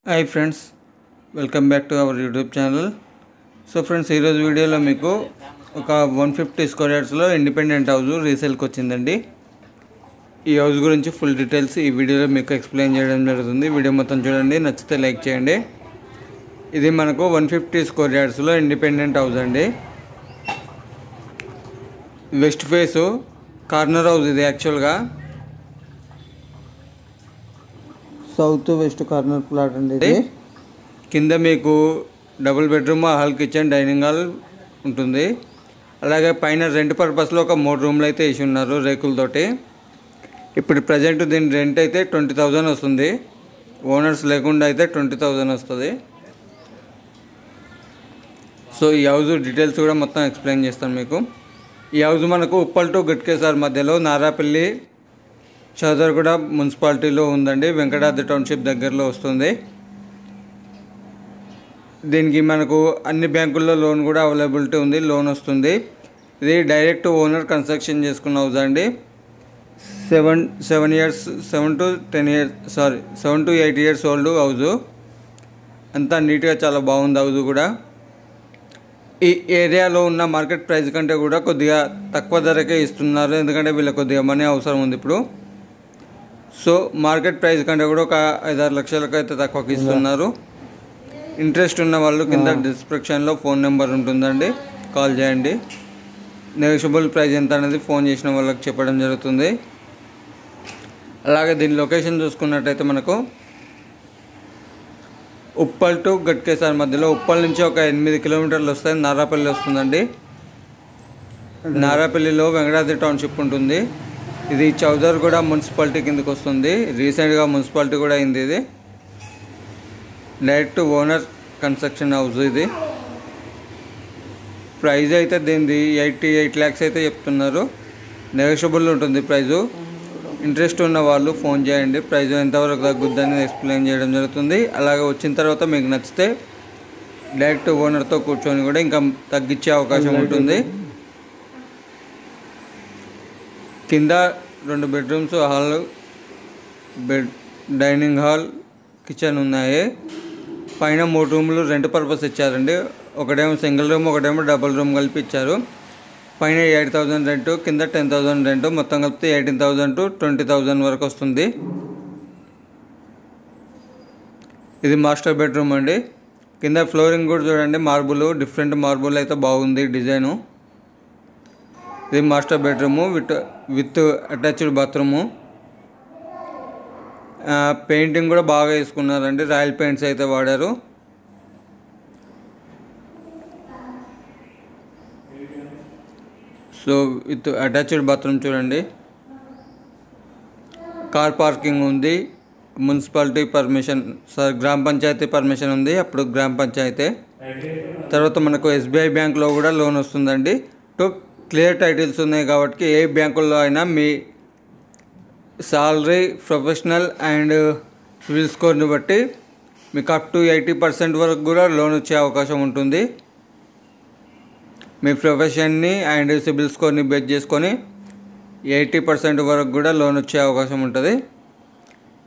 Hi friends, welcome back to our YouTube channel. So friends, ఈరోజు వీడియోలో మీకు ఒక 150 స్క్వేర్ యార్డ్స్లో ఇండిపెండెంట్ హౌస్ రీసేల్కి వచ్చిందండి. ఈ హౌస్ గురించి ఫుల్ డీటెయిల్స్ ఈ వీడియోలో మీకు ఎక్స్ప్లెయిన్ చేయడం జరుగుతుంది. వీడియో మొత్తం చూడండి, నచ్చితే లైక్ చేయండి. ఇది మనకు 150 స్క్వేర్ యార్డ్స్లో ఇండిపెండెంట్ హౌస్ అండి. వెస్ట్ ఫేసు కార్నర్ హౌస్ ఇది. యాక్చువల్గా సౌత్ వెస్ట్ కార్నర్ ప్లాట్ అండి ఇది. కింద మీకు double bedroom, hall, kitchen, dining hall ఉంటుంది. అలాగే పైన రెంట్ పర్పస్లో ఒక 3 రూమ్లు అయితే వేసి ఉన్నారు రేకులతోటి. ఇప్పుడు ప్రజెంట్ దీని రెంట్ అయితే 20,000 వస్తుంది. ఓనర్స్ లేకుండా అయితే 20,000 వస్తుంది. సో ఈ హౌస్ డీటెయిల్స్ కూడా మొత్తం ఎక్స్ప్లెయిన్ చేస్తాను మీకు. ఈ హౌస్ మనకు ఉప్పల్ టు గట్కేసార్ మధ్యలో నారాపల్లి చౌదరగూడ మున్సిపాలిటీలో ఉందండి. వెంకటాద్రి టౌన్షిప్ దగ్గరలో వస్తుంది. దీనికి మనకు అన్ని బ్యాంకుల్లో లోన్ కూడా అవైలబిలిటీ ఉంది, లోన్ వస్తుంది. ఇది డైరెక్ట్ ఓనర్ కన్స్ట్రక్షన్ చేసుకున్న హౌస్ అండి. 7 to 8 years ఓల్డ్ హౌస్. అంతా నీట్గా చాలా బాగుంది హౌస్ కూడా. ఈ ఏరియాలో ఉన్న మార్కెట్ ప్రైస్ కంటే కూడా కొద్దిగా తక్కువ ధరకే ఇస్తున్నారు, ఎందుకంటే వీళ్ళకి కొద్దిగా మనీ అవసరం ఉంది ఇప్పుడు. సో మార్కెట్ ప్రైస్ కంటే కూడా ఒక 5-6 లక్షలకు అయితే తక్కువకి ఇస్తున్నారు. ఇంట్రెస్ట్ ఉన్న వాళ్ళు కింద డిస్క్రిప్షన్లో ఫోన్ నెంబర్ ఉంటుందండి, కాల్ చేయండి. నెగోషియబుల్ ప్రైస్ ఎంత అనేది ఫోన్ చేసిన వాళ్ళకి చెప్పడం జరుగుతుంది. అలాగే దీని లొకేషన్ చూసుకున్నట్టయితే మనకు ఉప్పల్ టు గట్కేసార్ మధ్యలో, ఉప్పల్ నుంచి ఒక 8 కిలోమీటర్లు వస్తాయి, నారాపల్లి వస్తుందండి. నారాపల్లిలో వెంకటాద్రి టౌన్షిప్ ఉంటుంది. ఇది చౌదరగూడ మున్సిపాలిటీ కిందకి వస్తుంది. రీసెంట్గా మున్సిపాలిటీ కూడా అయింది. ఇది డైరెక్ట్ ఓనర్ కన్స్ట్రక్షన్ హౌస్. ఇది ప్రైజ్ అయితే దీనిది 88 lakhs అయితే చెప్తున్నారు. నెగోషియబుల్ ఉంటుంది ప్రైజు. ఇంట్రెస్ట్ ఉన్న వాళ్ళు ఫోన్ చేయండి, ప్రైజ్ ఎంతవరకు తగ్గుద్దని ఎక్స్ప్లెయిన్ చేయడం జరుగుతుంది. అలాగే వచ్చిన తర్వాత మీకు నచ్చితే డైరెక్ట్ ఓనర్తో కూర్చొని కూడా ఇంకా తగ్గించే అవకాశం ఉంటుంది. కింద 2 bedrooms, hall, dining hall, kitchen ఉన్నాయి. పైన 3 రూమ్లు రెంట్ పర్పస్ ఇచ్చారండి. ఒకటేమో సింగిల్ రూమ్, ఒకటేమో డబుల్ రూమ్ కలిపి ఇచ్చారు. పైన 8,000 రెంటు, కింద 10,000 రెంటు, మొత్తం కలిపితే 18,000 to 20,000 వరకు వస్తుంది. ఇది మాస్టర్ బెడ్రూమ్ అండి. కింద ఫ్లోరింగ్ కూడా చూడండి, మార్బుల్, డిఫరెంట్ మార్బుల్ అయితే బాగుంది డిజైను. ఇది master bedroom with attached bathroom. Painting కూడా బాగా వేసుకున్నారండి, రాయల్ పెయింట్స్ అయితే వాడారు. సో విత్ అటాచ్డ్ బాత్రూమ్ చూడండి. కార్ పార్కింగ్ ఉంది. మున్సిపాలిటీ పర్మిషన్, గ్రామ పంచాయతీ పర్మిషన్ ఉంది. అప్పుడు గ్రామ పంచాయతీ తర్వాత మనకు SBI బ్యాంక్లో కూడా లోన్ వస్తుందండి. క్లియర్ టైటిల్స్ ఉన్నాయి కాబట్టి ఏ బ్యాంకుల్లో అయినా మీ సాలరీ, ప్రొఫెషనల్ అండ్ సివిల్ స్కోర్ని బట్టి మీకు అప్ టు 80% వరకు కూడా లోన్ వచ్చే అవకాశం ఉంటుంది. మీ ప్రొఫెషన్ని అండ్ సివిల్ స్కోర్ని బేస్ చేసుకొని 80% వరకు కూడా లోన్ వచ్చే అవకాశం ఉంటుంది.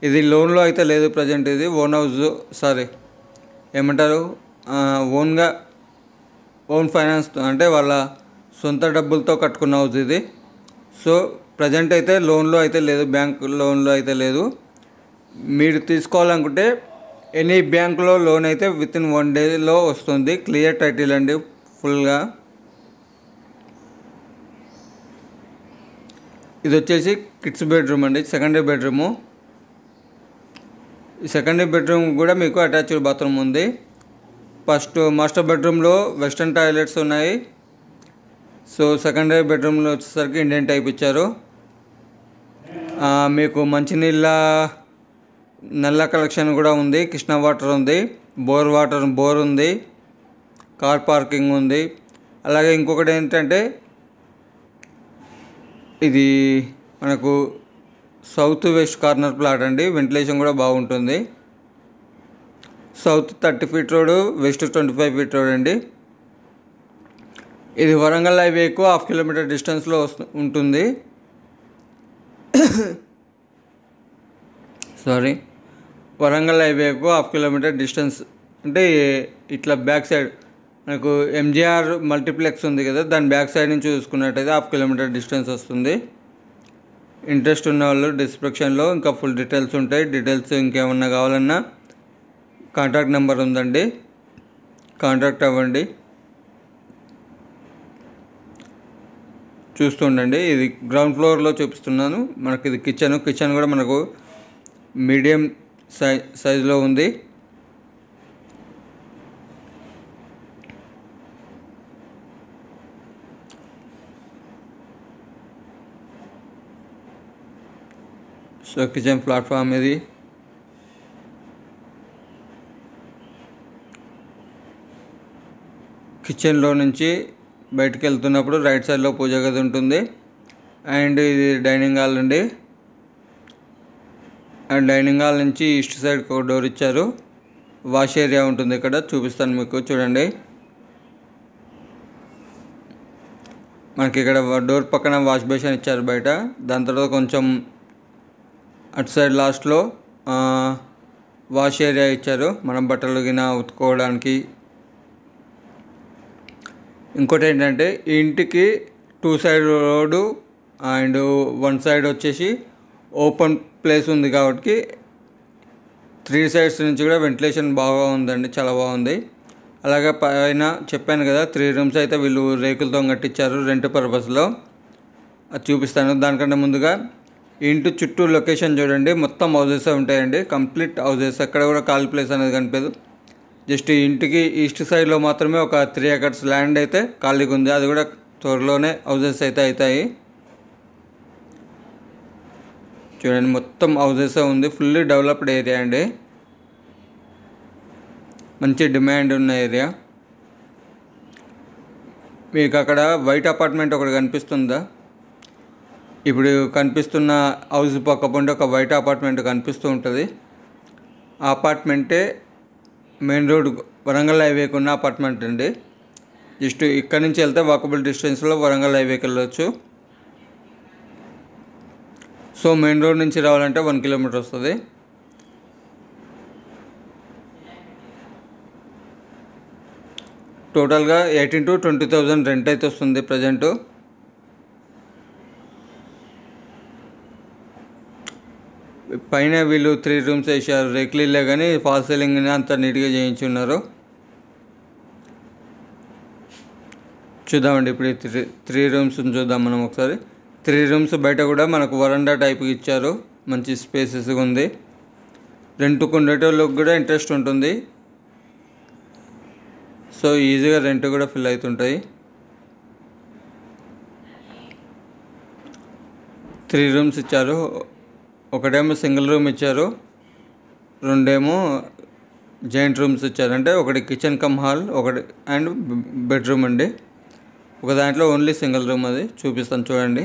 ఇది లోన్లో అయితే లేదు ప్రజెంట్. ఇది ఓన్ హౌస్, ఓన్ ఫైనాన్స్, అంటే వాళ్ళ సొంత డబ్బులతో కట్టుకున్న హౌస్ ఇది. సో ప్రజెంట్ అయితే లోన్లో అయితే లేదు, బ్యాంక్ లోన్లో అయితే లేదు. మీరు తీసుకోవాలనుకుంటే ఎనీ బ్యాంకులో లోన్ అయితే వితిన్ 1 dayలో వస్తుంది. క్లియర్ టైటిల్ అండి ఫుల్గా. ఇది వచ్చేసి కిడ్స్ బెడ్రూమ్ అండి, సెకండరీ బెడ్రూము. ఈ సెకండరీ బెడ్రూమ్ కూడా మీకు అటాచ్డ్ బాత్రూమ్ ఉంది. ఫస్ట్ మాస్టర్ బెడ్రూమ్లో వెస్టర్న్ టాయిలెట్స్ ఉన్నాయి. సో సెకండరీ బెడ్రూమ్లో వచ్చేసరికి ఇండియన్ టైప్ ఇచ్చారు. మీకు మంచినీళ్ళ నల్ల కలెక్షన్ కూడా ఉంది. కృష్ణా వాటర్ ఉంది, బోర్ ఉంది, కార్ పార్కింగ్ ఉంది. అలాగే ఇంకొకటి ఏంటంటే ఇది మనకు సౌత్ వెస్ట్ కార్నర్ ప్లాట్ అండి. వెంటిలేషన్ కూడా బాగుంటుంది. South 30 feet road, west 25 feet road అండి. ఇది వరంగల్ హైవేకు 1/2 kilometer డిస్టెన్స్లో ఉంటుంది. వరంగల్ హైవేకు 1/2 కిలోమీటర్ డిస్టెన్స్. అంటే ఇట్లా బ్యాక్ సైడ్ మనకు ఎంజీఆర్ మల్టీప్లెక్స్ ఉంది కదా, దాని బ్యాక్ సైడ్ నుంచి చూసుకున్నట్టయితే 1/2 కిలోమీటర్ డిస్టెన్స్ వస్తుంది. ఇంట్రెస్ట్ ఉన్న వాళ్ళు డిస్క్రిప్షన్లో ఇంకా ఫుల్ డీటెయిల్స్ ఉంటాయి. డీటెయిల్స్ ఇంకేమన్నా కావాలన్నా కాంటాక్ట్ నెంబర్ ఉందండి, కాంటాక్ట్ అవ్వండి. చూస్తుండండి. ఇది గ్రౌండ్ ఫ్లోర్లో చూపిస్తున్నాను. మనకి ఇది కిచెన్ కూడా మనకు మీడియం సైజులో ఉంది. సో కిచెన్ ప్లాట్ఫామ్ ఇది. కిచెన్లో నుంచి బయటకు వెళ్తున్నప్పుడు రైట్ సైడ్లో పూజ గది ఉంటుంది. అండ్ ఇది డైనింగ్ హాల్ అండి. అండ్ డైనింగ్ హాల్ నుంచి ఈస్ట్ సైడ్ ఒక డోర్ ఇచ్చారు. వాష్ ఏరియా ఉంటుంది ఇక్కడ, చూపిస్తాను మీకు, చూడండి. మనకి ఇక్కడ డోర్ పక్కన వాష్ బేసిన్ ఇచ్చారు బయట. దాని తర్వాత కొంచెం అటు సైడ్ లాస్ట్లో వాష్ ఏరియా ఇచ్చారు, మనం బట్టలు గిన ఉతుకోవడానికి. ఇంకోటి ఏంటంటే ఈ ఇంటికి 2 సైడ్ రోడ్డు అండ్ 1 సైడ్ వచ్చేసి ఓపెన్ ప్లేస్ ఉంది కాబట్టి 3 సైడ్స్ నుంచి కూడా వెంటిలేషన్ బాగా ఉందండి, చాలా బాగుంది. అలాగే పైన చెప్పాను కదా 3 రూమ్స్ అయితే వీళ్ళు రేకులతో కట్టించారు రెంట్ పర్పస్లో, అది చూపిస్తాను. దానికంటే ముందుగా ఇంటి చుట్టూ లొకేషన్ చూడండి, మొత్తం హౌజెస్ ఉంటాయండి, కంప్లీట్ హౌజెస్, ఎక్కడ కూడా ఖాళీ ప్లేస్ అనేది కనిపించదు. జస్ట్ ఇంటికి ఈస్ట్ సైడ్లో మాత్రమే ఒక 3 acres ల్యాండ్ అయితే ఖాళీగా ఉంది, అది కూడా త్వరలోనే హౌజెస్ అయితే అవుతాయి. చూడండి మొత్తం హౌజెస్ ఉంది, ఫుల్లీ డెవలప్డ్ ఏరియా అండి, మంచి డిమాండ్ ఉన్న ఏరియా. మీకు అక్కడ వైట్ అపార్ట్మెంట్ ఒకటి కనిపిస్తుందా? ఇప్పుడు కనిపిస్తున్న హౌస్ పక్క పొంటి ఒక వైట్ అపార్ట్మెంట్ కనిపిస్తూ ఉంటుంది. ఆ అపార్ట్మెంటే మెయిన్ రోడ్ వరంగల్ హైవేకి ఉన్న అపార్ట్మెంట్ అండి. జస్ట్ ఇక్కడ నుంచి వెళ్తే వాకబుల్ డిస్టెన్స్లో వరంగల్ హైవేకి వెళ్ళవచ్చు. సో మెయిన్ రోడ్ నుంచి రావాలంటే 1 కిలోమీటర్ వస్తుంది. టోటల్గా 18,000 to 20,000 రెంట్ అయితే వస్తుంది ప్రజెంటు. పైన వీళ్ళు 3 రూమ్స్ వేసారు, రేకులిల్లే కానీ ఫాల్ సీలింగ్ అంత నీట్గా చేయించున్నారు. చూద్దామండి ఇప్పుడు 3 రూమ్స్ చూద్దాం మనం ఒకసారి. 3 రూమ్స్ బయట కూడా మనకు వరండా టైప్ ఇచ్చారు, మంచి స్పేసెస్గా ఉంది. రెంట్కు ఉండేటోళ్ళకి కూడా ఇంట్రెస్ట్ ఉంటుంది, సో ఈజీగా రెంట్ కూడా ఫిల్ అవుతుంటాయి. 3 రూమ్స్ ఇచ్చారు, ఒకటేమో సింగిల్ రూమ్ ఇచ్చారు, 2 ఏమో జాయింట్ రూమ్స్ ఇచ్చారు. అంటే ఒకటి కిచెన్ కమ్ హాల్, ఒకటి అండ్ బెడ్రూమ్ అండి. ఒక దాంట్లో ఓన్లీ సింగిల్ రూమ్, అది చూపిస్తాను చూడండి.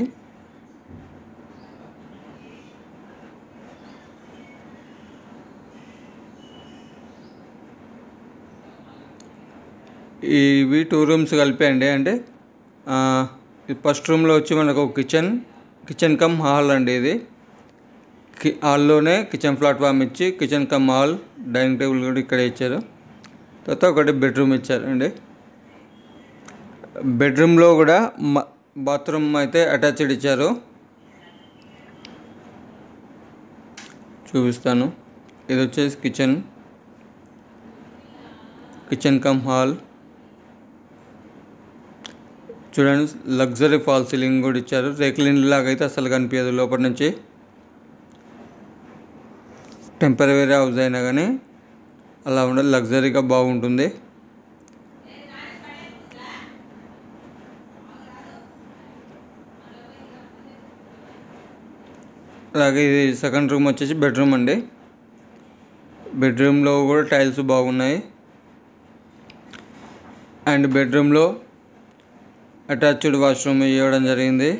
ఇవి 2 రూమ్స్ కలిపాయండి. అంటే ఫస్ట్ రూమ్లో వచ్చి మనకు కిచెన్ కమ్ హాల్ అండి. ఇది హాల్లోనే కిచెన్ ప్లాట్ఫామ్ ఇచ్చి kitchen cum hall, dining table కూడా ఇక్కడ ఇచ్చారు. తర్వాత ఒకటి బెడ్రూమ్ ఇచ్చారండి. బెడ్రూమ్లో కూడా బాత్రూమ్ అయితే అటాచ్డ్ ఇచ్చారు, చూపిస్తాను. ఇది వచ్చేసి కిచెన్ కమ్ హాల్. చూడండి లగ్జరీ ఫాల్ సీలింగ్ కూడా ఇచ్చారు, రేకుల ఇండ్లాగా అయితే అసలు కనిపించదు లోపల నుంచి. టెంపరరీ హౌస్ అయినా కానీ అలా ఉండదు, లగ్జరీగా బాగుంటుంది. అలాగే ఇది సెకండ్ రూమ్ వచ్చేసి బెడ్రూమ్ అండి. బెడ్రూమ్లో కూడా టైల్స్ బాగున్నాయి. అండ్ బెడ్రూమ్లో అటాచ్డ్ వాష్రూమ్ ఇవ్వడం జరిగింది.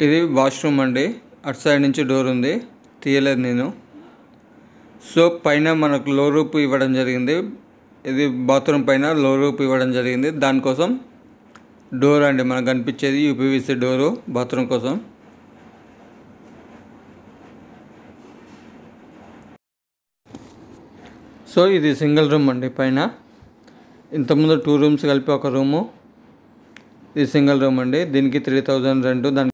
ఇది వాష్రూమ్ అండి, అటు సైడ్ నుంచి డోర్ ఉంది, తీయలేదు నేను. సో పైన మనకు లో రూప్ ఇవ్వడం జరిగింది. ఇది బాత్రూమ్ పైన లో రూప్ ఇవ్వడం జరిగింది. దానికోసం డోర్ అండి మనకు కనిపించేది యూపీవీసీ డోరు బాత్రూమ్ కోసం. సో ఇది సింగిల్ రూమ్ అండి. పైన ఇంతకుముందు 2 రూమ్స్ కలిపి ఒక రూము. ఇది సింగిల్ రూమ్ అండి. దీనికి 3000 రెంట్. దానికి